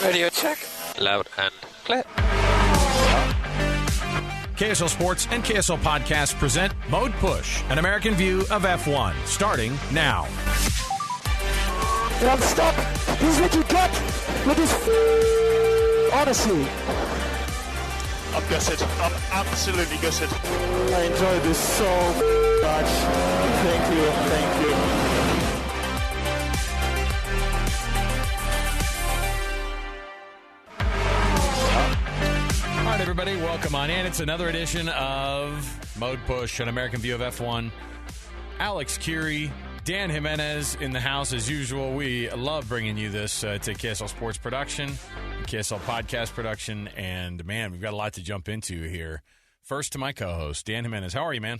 Radio check. Loud and clear. KSL Sports and KSL Podcast present Mode Push, an American view of F1, starting now. Don't stop. He's looking gut with his honestly. I'm gutted. I'm absolutely gutted. I enjoyed this so much. Thank you. Thank you. All right, everybody, welcome on in. It's another edition of Mode Push, an American view of F1. Alex Kirry, Dan Jimenez in the house as usual. We love bringing you this. It's a KSL Sports production, KSL Podcast production, and, man, we've got a lot to jump into here. First to my co-host, Dan Jimenez. How are you, man?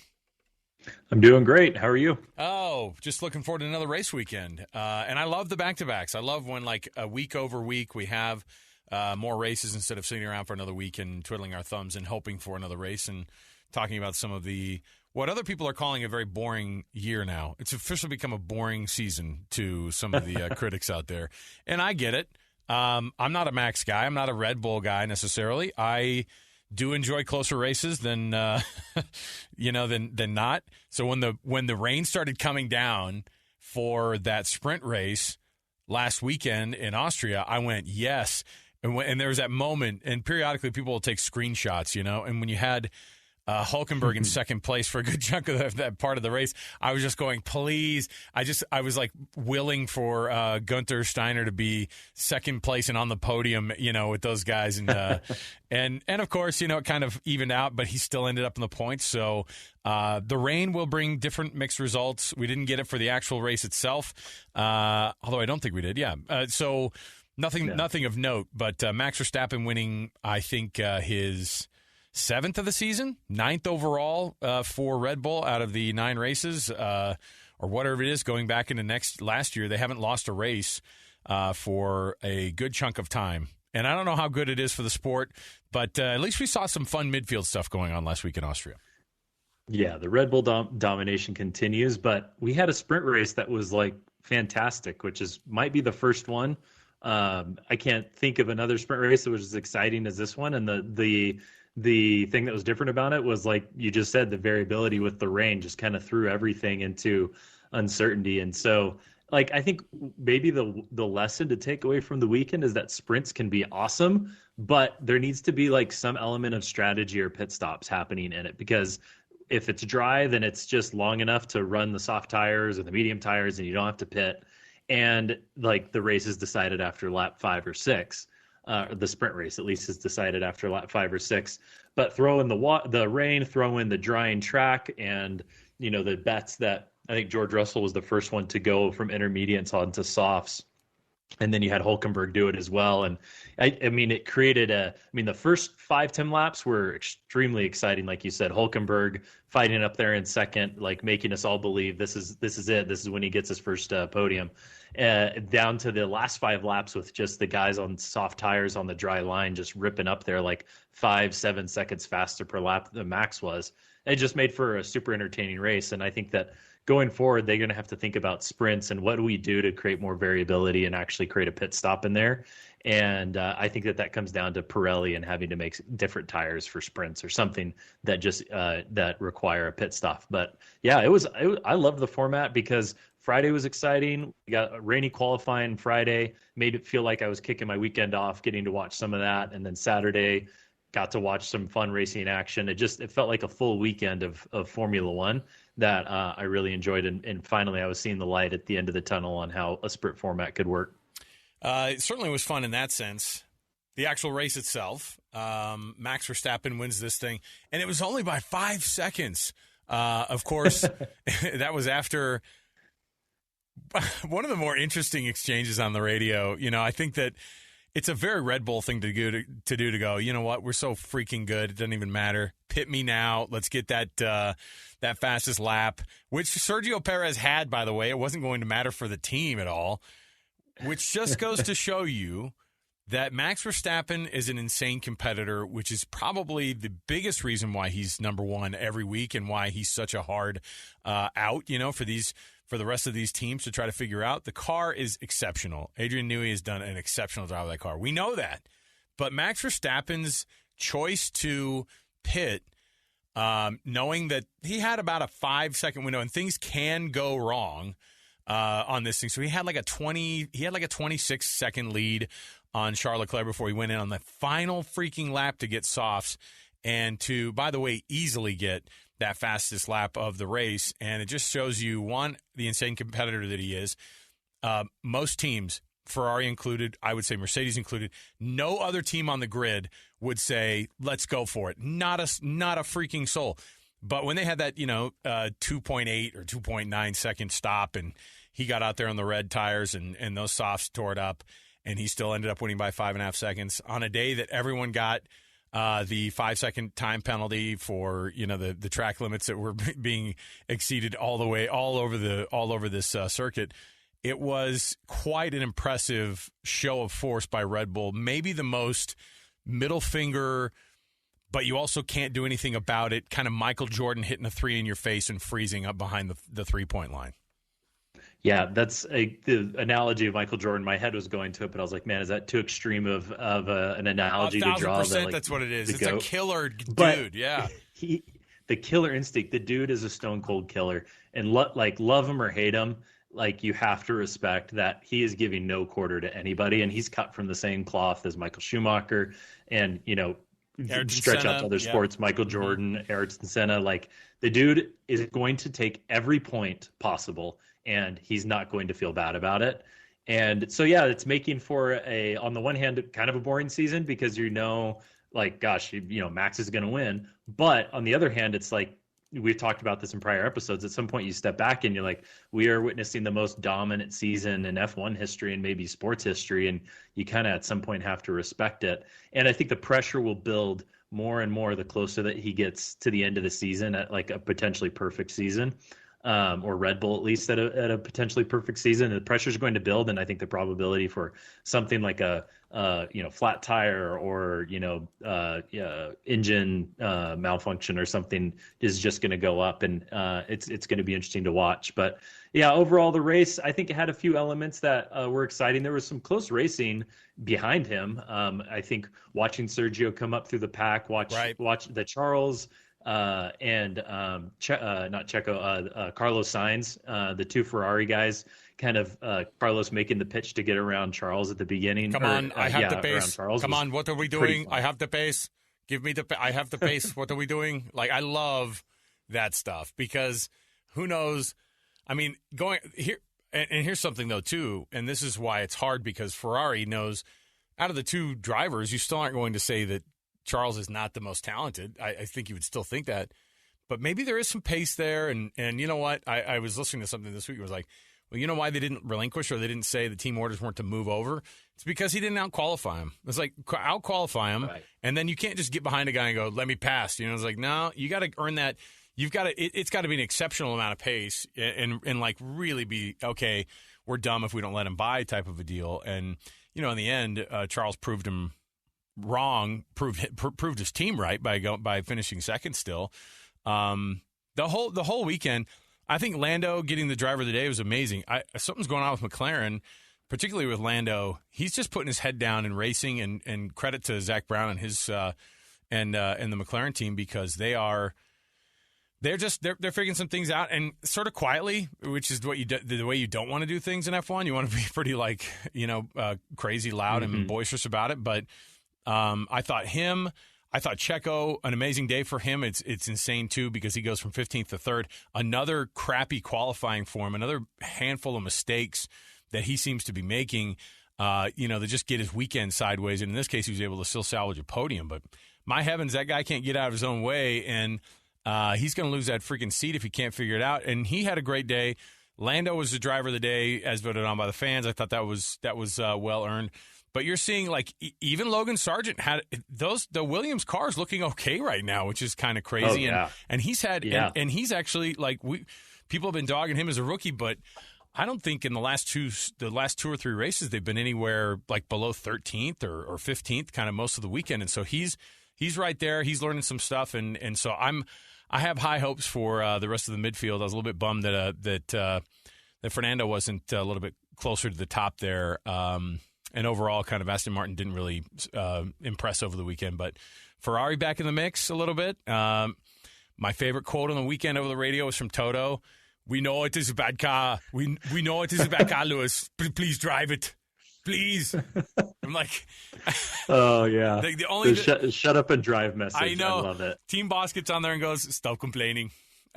I'm doing great. How are you? Oh, just looking forward to another race weekend. And I love the back-to-backs. I love when, like, a week over week we have more races instead of sitting around for another week and twiddling our thumbs and hoping for another race and talking about some of the what other people are calling a very boring year now. It's officially become a boring season to some of the critics out there. And I get it. I'm not a Max guy. I'm not a Red Bull guy necessarily. I do enjoy closer races than than not. So when the rain started coming down for that sprint race last weekend in Austria, I went, yes. And there was that moment, and periodically people will take screenshots, and when you had Hülkenberg in second place for a good chunk of that part of the race, I was just going, please. I was like willing for Günther Steiner to be second place and on the podium, with those guys. And of course, it kind of evened out, but he still ended up in the points. So the rain will bring different mixed results. We didn't get it for the actual race itself, although I don't think we did. Yeah. So nothing of note, but Max Verstappen winning, I think, his 7th of the season, 9th overall for Red Bull out of the 9 races, or whatever it is, going back into last year. They haven't lost a race for a good chunk of time. And I don't know how good it is for the sport, but at least we saw some fun midfield stuff going on last week in Austria. Yeah, the Red Bull domination continues, but we had a sprint race that was like fantastic, which might be the first one. I can't think of another sprint race that was as exciting as this one. And the thing that was different about it was, like you just said, the variability with the rain just kind of threw everything into uncertainty. And so, like, I think maybe the lesson to take away from the weekend is that sprints can be awesome, but there needs to be like some element of strategy or pit stops happening in it, because if it's dry, then it's just long enough to run the soft tires or the medium tires and you don't have to pit. And like the race is decided after lap 5 or 6. The sprint race, at least, is decided after lap 5 or 6. But throw in the rain, throw in the drying track, and the bets that I think George Russell was the first one to go from intermediates onto softs, and then you had Hülkenberg do it as well. And I mean, it created the first 5-10 laps were extremely exciting, like you said. Hülkenberg fighting up there in second, like making us all believe this is it. This is when he gets his first podium. Down to the last 5 laps with just the guys on soft tires on the dry line just ripping up there like 5-7 seconds faster per lap than Max was. It just made for a super entertaining race. And I think that going forward, they're going to have to think about sprints and what do we do to create more variability and actually create a pit stop in there. And I think that comes down to Pirelli and having to make different tires for sprints or something that just that require a pit stop. But yeah, I loved the format because Friday was exciting. We got a rainy qualifying Friday, made it feel like I was kicking my weekend off, getting to watch some of that. And then Saturday, got to watch some fun racing action. It felt like a full weekend of Formula One that I really enjoyed. And finally, I was seeing the light at the end of the tunnel on how a sprint format could work. It certainly was fun in that sense. The actual race itself, Max Verstappen wins this thing, and it was only by 5 seconds. Of course, that was after one of the more interesting exchanges on the radio. I think that it's a very Red Bull thing to do to go, you know what, we're so freaking good, it doesn't even matter. Pit me now. Let's get that fastest lap, which Sergio Perez had, by the way. It wasn't going to matter for the team at all, which just goes to show you that Max Verstappen is an insane competitor, which is probably the biggest reason why he's number one every week and why he's such a hard out, for for the rest of these teams to try to figure out. The car is exceptional. Adrian Newey has done an exceptional job with that car. We know that. But Max Verstappen's choice to pit, knowing that he had about a 5-second window and things can go wrong on this thing. So he had like a 26-second lead on Charles Leclerc before he went in on the final freaking lap to get softs and to, by the way, easily get that fastest lap of the race. And it just shows you, one, the insane competitor that he is. Most teams, Ferrari included, I would say Mercedes included, no other team on the grid would say, let's go for it. Not a freaking soul. But when they had that, 2.8 or 2.9 second stop and he got out there on the red tires and those softs tore it up and he still ended up winning by 5.5 seconds on a day that everyone got the 5-second time penalty for the track limits that were being exceeded all over this circuit. It was quite an impressive show of force by Red Bull. Maybe the most middle finger, but you also can't do anything about it. Kind of Michael Jordan hitting a 3 in your face and freezing up behind the 3-point line. Yeah, that's the analogy of Michael Jordan. My head was going to it, but I was like, man, is that too extreme of an analogy to draw? 1,000%, that's what it is. It's a killer dude, but yeah. The killer instinct, the dude is a stone cold killer. And love him or hate him, like you have to respect that he is giving no quarter to anybody. And he's cut from the same cloth as Michael Schumacher and, stretch out to other sports, Michael Jordan, Ayrton Senna. Like the dude is going to take every point possible and he's not going to feel bad about it. And so, yeah, it's making for on the one hand, kind of a boring season because Max is going to win. But on the other hand, it's like, we've talked about this in prior episodes. At some point you step back and you're like, we are witnessing the most dominant season in F1 history and maybe sports history. And you kind of at some point have to respect it. And I think the pressure will build more and more the closer that he gets to the end of the season at like a potentially perfect season. Or Red Bull at least at a potentially perfect season. The pressure is going to build, and I think the probability for something like a flat tire or engine malfunction or something is just going to go up, and it's going to be interesting to watch. But yeah, overall the race, I think it had a few elements that were exciting. There was some close racing behind him. I think watching Sergio come up through the pack, watch the Charles. Carlos Sainz, the two Ferrari guys, kind of Carlos making the pitch to get around Charles at the beginning. Come on, I have the pace. Come on, what are we doing? I have the pace. Give me I have the pace. What are we doing? Like, I love that stuff because who knows? I mean, going here, and here's something though too, and this is why it's hard because Ferrari knows out of the two drivers, you still aren't going to say that Charles is not the most talented. I think you would still think that. But maybe there is some pace there. And you know what? I was listening to something this week. It was like, well, you know why they didn't relinquish or they didn't say the team orders weren't to move over? It's because he didn't out-qualify him. It's like, out-qualify him, right. And then you can't just get behind a guy and go, let me pass. It's like, no, you got to earn that. You've got to. It's got to be an exceptional amount of pace and like really be, okay, we're dumb if we don't let him by type of a deal. And, in the end, Charles proved him wrong, proved his team right by finishing second still. The whole weekend, I think Lando getting the driver of the day was amazing. Something's going on with McLaren, particularly with Lando. He's just putting his head down and racing, and credit to Zach Brown and his and the McLaren team because they're figuring some things out and sort of quietly, which is the way you don't want to do things in F1. You want to be pretty crazy loud and boisterous about it, but. I thought Checo, an amazing day for him. It's insane, too, because he goes from 15th to 3rd. Another crappy qualifying for him, another handful of mistakes that he seems to be making, that just get his weekend sideways. And in this case, he was able to still salvage a podium. But my heavens, that guy can't get out of his own way, and he's going to lose that freaking seat if he can't figure it out. And he had a great day. Lando was the driver of the day, as voted on by the fans. I thought that was well earned. But you're seeing, even Logan Sargent had the Williams cars looking okay right now, which is kind of crazy. Oh, yeah. And he's had, and he's actually, people have been dogging him as a rookie, but I don't think in the last two or three races they've been anywhere below 13th or 15th, kind of most of the weekend. And so he's right there. He's learning some stuff, and so I have high hopes for the rest of the midfield. I was a little bit bummed that that Fernando wasn't a little bit closer to the top there. And overall, kind of Aston Martin didn't really impress over the weekend. But Ferrari back in the mix a little bit. My favorite quote on the weekend over the radio was from Toto. "We know it is a bad car. We know it is a bad car, Lewis. Please drive it. Please." I'm like, oh, yeah. The only shut up and drive message. I know. I love it. Team boss gets on there and goes, "Stop complaining."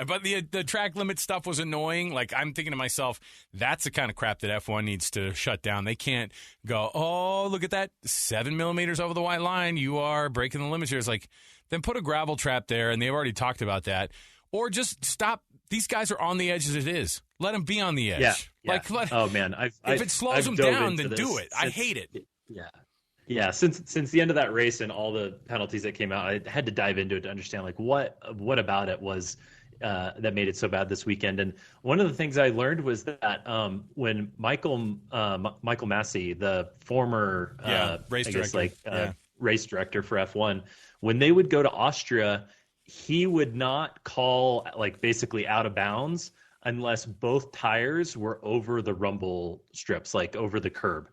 But the track limit stuff was annoying. Like, I'm thinking to myself, that's the kind of crap that F1 needs to shut down. They can't go, "Oh, look at that, 7 millimeters over the white line. You are breaking the limits here." It's like, then put a gravel trap there, and they've already talked about that. Or just stop. These guys are on the edge as it is. Let them be on the edge. Yeah. Oh, man. If it slows them down, then do it. I hate it. Yeah. Yeah, since the end of that race and all the penalties that came out, I had to dive into it to understand, like, what about it was that made it so bad this weekend. And one of the things I learned was that when Michael Massey, the former race director, race director for F1, when they would go to Austria, he would not call, like, basically out of bounds unless both tires were over the rumble strips, like over the curb.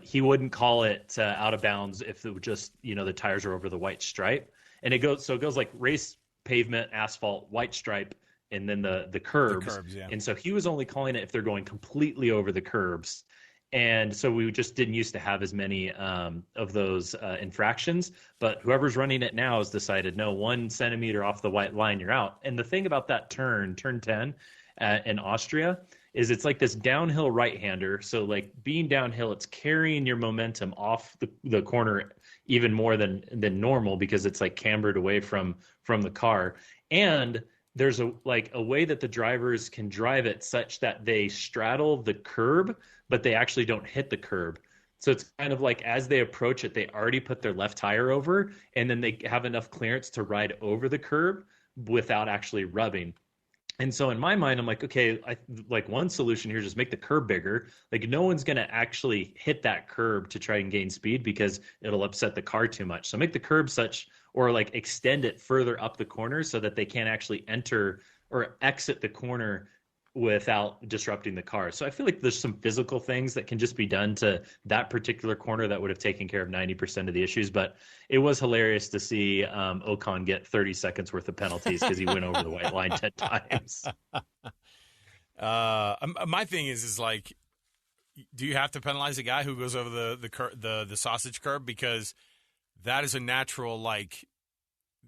He wouldn't call it out of bounds if it was just, the tires are over the white stripe. And it goes like race pavement, asphalt, white stripe, and then the curbs. The curbs, yeah. And so he was only calling it if they're going completely over the curbs. And so we just didn't used to have as many of those infractions. But whoever's running it now has decided, no, 1 centimeter off the white line, you're out. And the thing about that turn 10 in Austria, is it's like this downhill right-hander. So, like, being downhill, it's carrying your momentum off the corner even more than normal, because it's like cambered away from the car. And there's a way that the drivers can drive it such that they straddle the curb, but they actually don't hit the curb. So it's kind of like, as they approach it, they already put their left tire over, and then they have enough clearance to ride over the curb without actually rubbing. And so in my mind, I'm like, okay, one solution here is just make the curb bigger. Like, no one's going to actually hit that curb to try and gain speed because it'll upset the car too much. So make the curb such, or like extend it further up the corner so that they can't actually enter or exit the corner without disrupting the car. So I feel like there's some physical things that can just be done to that particular corner that would have taken care of 90% of the issues. But it was hilarious to see Ocon get 30 seconds worth of penalties because he went over the white line 10 times. My thing is like, do you have to penalize a guy who goes over the sausage curb? Because that is a natural, like,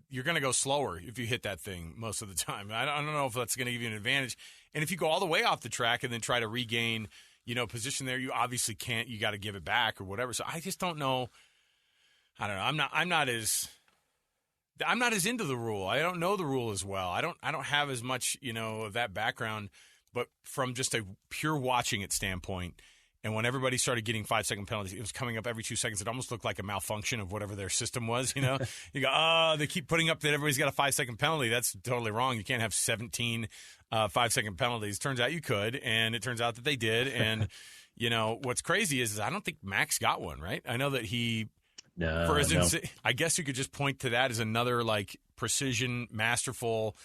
you're going to go slower if you hit that thing most of the time. I don't know if that's going to give you an advantage. And if you go all the way off the track and then try to regain, position there, you obviously can't. You got to give it back or whatever. So I just don't know. I don't know. I'm not as into the rule. I don't know the rule as well. I don't have as much, of that background. But from just a pure watching it standpoint, and when everybody started getting 5-second penalties, it was coming up every 2 seconds. It almost looked like a malfunction of whatever their system was, You go, they keep putting up that everybody's got a 5-second penalty. That's totally wrong. You can't have 17 5-second penalties. Turns out you could, and it turns out that they did. And, what's crazy is I don't think Max got one, right? I know that he No. I guess you could just point to that as another, like, precision, masterful,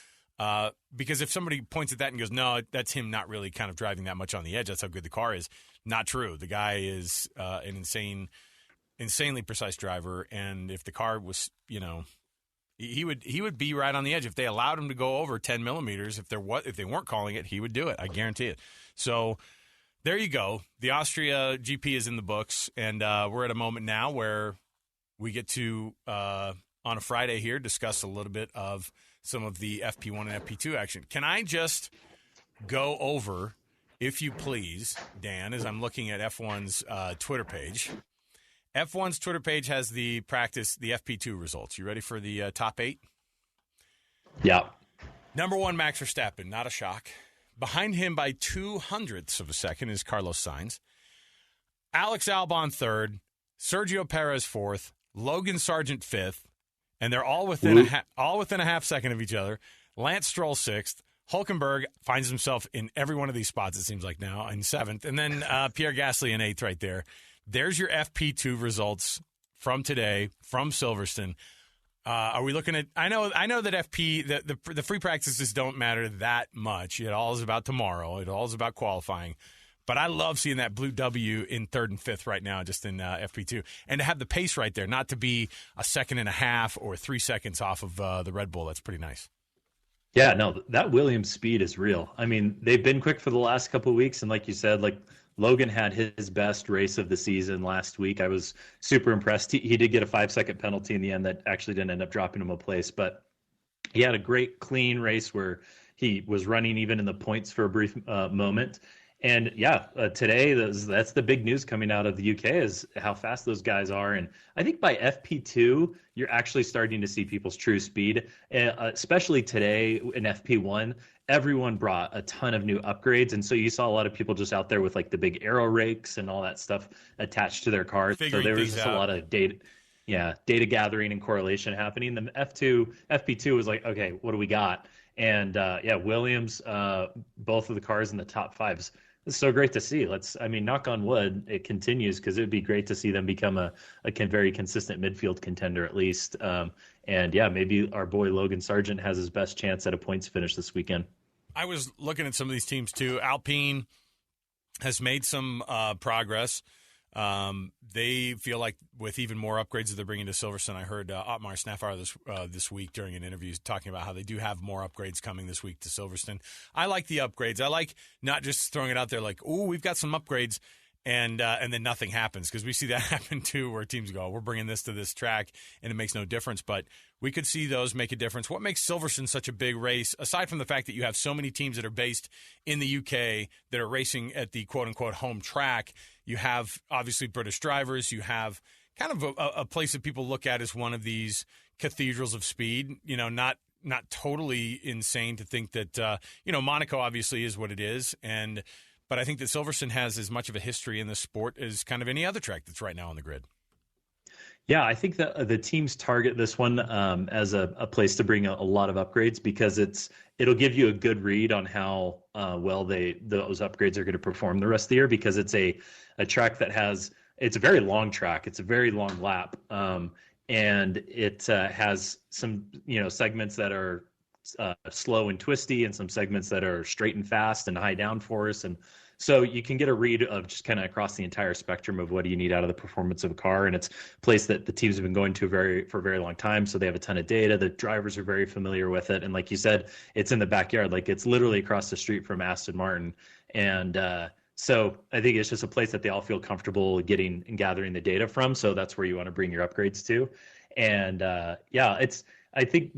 because if somebody points at that and goes, no, that's him not really kind of driving that much on the edge, that's how good the car is. Not true. The guy is an insanely precise driver, and if the car was, he would be right on the edge. If they allowed him to go over 10 millimeters, if they weren't calling it, he would do it. I guarantee it. So there you go. The Austria GP is in the books, and we're at a moment now where we get to, on a Friday here, discuss a little bit of some of the FP1 and FP2 action. Can I just go over, if you please, Dan, as I'm looking at F1's Twitter page. F1's Twitter page has the FP2 results. You ready for the top 8? Yeah. Number 1, Max Verstappen, not a shock. Behind him by 0.02 of a second is Carlos Sainz. Alex Albon 3rd, Sergio Perez 4th, Logan Sargent 5th, and they're all within a half second of each other. Lance Stroll 6th. Hülkenberg finds himself in every one of these spots, it seems like now, in 7th. And then Pierre Gasly in 8th right there. There's your FP2 results from today, from Silverstone. Are we looking at? I know that the free practices don't matter that much. It all is about tomorrow. It all is about qualifying. But I love seeing that blue W in third and fifth right now, just in FP2, and to have the pace right there, not to be a second and a half or 3 seconds off of the Red Bull. That's pretty nice. Yeah, no, that Williams speed is real. I mean, they've been quick for the last couple of weeks, and like you said, like Logan had his best race of the season last week. I was super impressed. He did get a 5-second penalty in the end that actually didn't end up dropping him a place, but he had a great clean race where he was running even in the points for a brief moment. And yeah, today that's the big news coming out of the UK is how fast those guys are. And I think by FP2, you're actually starting to see people's true speed, especially today in FP1. Everyone brought a ton of new upgrades. And so you saw a lot of people just out there with like the big aero rakes and all that stuff attached to their cars. So there was just a lot of data gathering and correlation happening. The FP2 was like, okay, what do we got? And Williams, both of the cars in the top fives. It's so great to see. Knock on wood, it continues, because it would be great to see them become a very consistent midfield contender at least. Maybe our boy Logan Sargent has his best chance at a points finish this weekend. I was looking at some of these teams too. Alpine has made some progress. They feel like with even more upgrades that they're bringing to Silverstone. I heard Otmar Snaffar this week during an interview talking about how they do have more upgrades coming this week to Silverstone. I like the upgrades. I like not just throwing it out there like, "Ooh, we've got some upgrades," and then nothing happens, because we see that happen too, where teams go, "We're bringing this to this track," and it makes no difference. But we could see those make a difference. What makes Silverstone such a big race, aside from the fact that you have so many teams that are based in the UK that are racing at the quote-unquote home track? You have, obviously, British drivers. You have kind of a place that people look at as one of these cathedrals of speed. You know, not totally insane to think that, Monaco obviously is what it is. But I think that Silverstone has as much of a history in the sport as kind of any other track that's right now on the grid. Yeah, I think that the teams target this one as a place to bring a lot of upgrades, because it'll give you a good read on how well those upgrades are going to perform the rest of the year, because it's a track that it's a very long track. It's a very long lap. And it has some, segments that are slow and twisty, and some segments that are straight and fast and high downforce. And so you can get a read of just kind of across the entire spectrum of what do you need out of the performance of a car. And it's a place that the teams have been going to for a very long time. So they have a ton of data. The drivers are very familiar with it. And like you said, it's in the backyard. Like, it's literally across the street from Aston Martin. And so I think it's just a place that they all feel comfortable getting and gathering the data from. So that's where you want to bring your upgrades to. And I think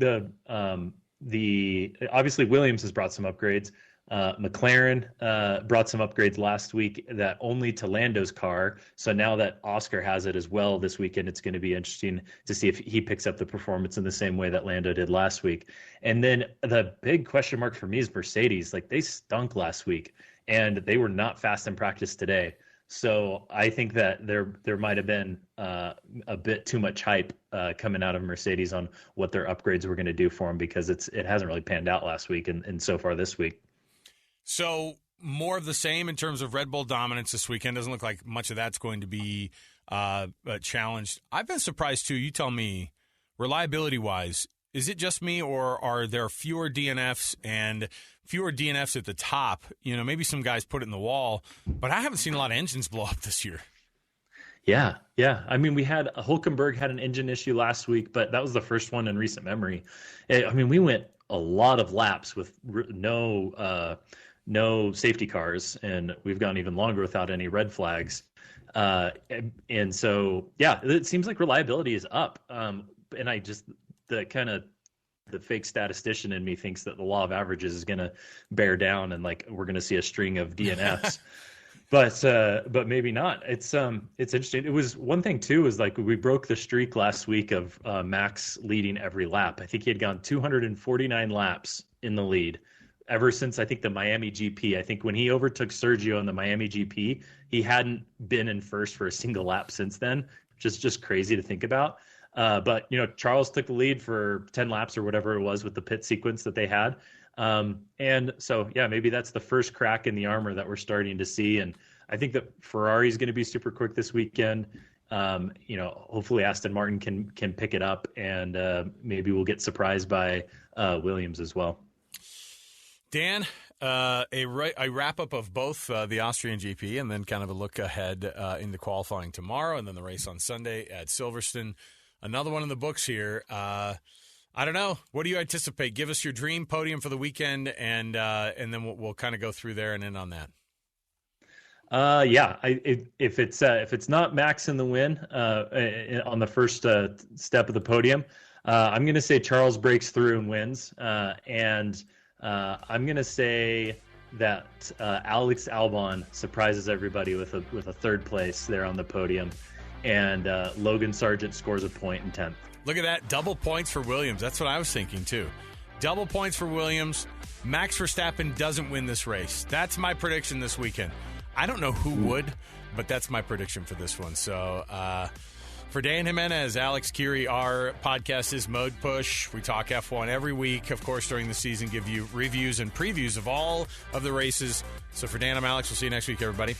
obviously Williams has brought some upgrades. McLaren brought some upgrades last week that only to Lando's car. So now that Oscar has it as well this weekend, it's going to be interesting to see if he picks up the performance in the same way that Lando did last week. And then the big question mark for me is Mercedes. Like, they stunk last week, and they were not fast in practice today. So I think that there might have been a bit too much hype coming out of Mercedes on what their upgrades were going to do for them, because it hasn't really panned out last week and so far this week. So more of the same in terms of Red Bull dominance this weekend. Doesn't look like much of that's going to be challenged. I've been surprised too. You tell me, reliability-wise, is it just me, or are there fewer DNFs and fewer DNFs at the top? Maybe some guys put it in the wall, but I haven't seen a lot of engines blow up this year. Yeah. I mean, Hulkenberg had an engine issue last week, but that was the first one in recent memory. We went a lot of laps with no safety cars, and we've gone even longer without any red flags. And so, it seems like reliability is up. And I just, the fake statistician in me thinks that the law of averages is going to bear down, and like we're going to see a string of DNFs. But maybe not. It's interesting. It was one thing too, is like we broke the streak last week of Max leading every lap. I think he had gone 249 laps in the lead ever since, I think, the Miami GP. I think when he overtook Sergio in the Miami GP, he hadn't been in first for a single lap since then, which is just crazy to think about. But Charles took the lead for 10 laps or whatever it was with the pit sequence that they had. And so, maybe that's the first crack in the armor that we're starting to see. And I think that Ferrari is going to be super quick this weekend. hopefully Aston Martin can pick it up, and maybe we'll get surprised by Williams as well. Dan, a wrap up of both the Austrian GP and then kind of a look ahead into qualifying tomorrow, and then the race on Sunday at Silverstone. Another one in the books here. I don't know. What do you anticipate? Give us your dream podium for the weekend, and then we'll kind of go through there and in on that. If it's not Max in the win on the first step of the podium, I'm going to say Charles breaks through and wins, and I'm going to say that Alex Albon surprises everybody with a third place there on the podium, and Logan Sargent scores a point in 10th. Look at that, double points for Williams. That's what I was thinking too. Double points for Williams. Max Verstappen doesn't win this race. That's my prediction this weekend. I don't know who would, but that's my prediction for this one. So for Dan Jimenez, Alex Kirry, our podcast is Mode Push. We talk F1 every week, of course, during the season, give you reviews and previews of all of the races. So for Dan, I'm Alex. We'll see you next week, everybody.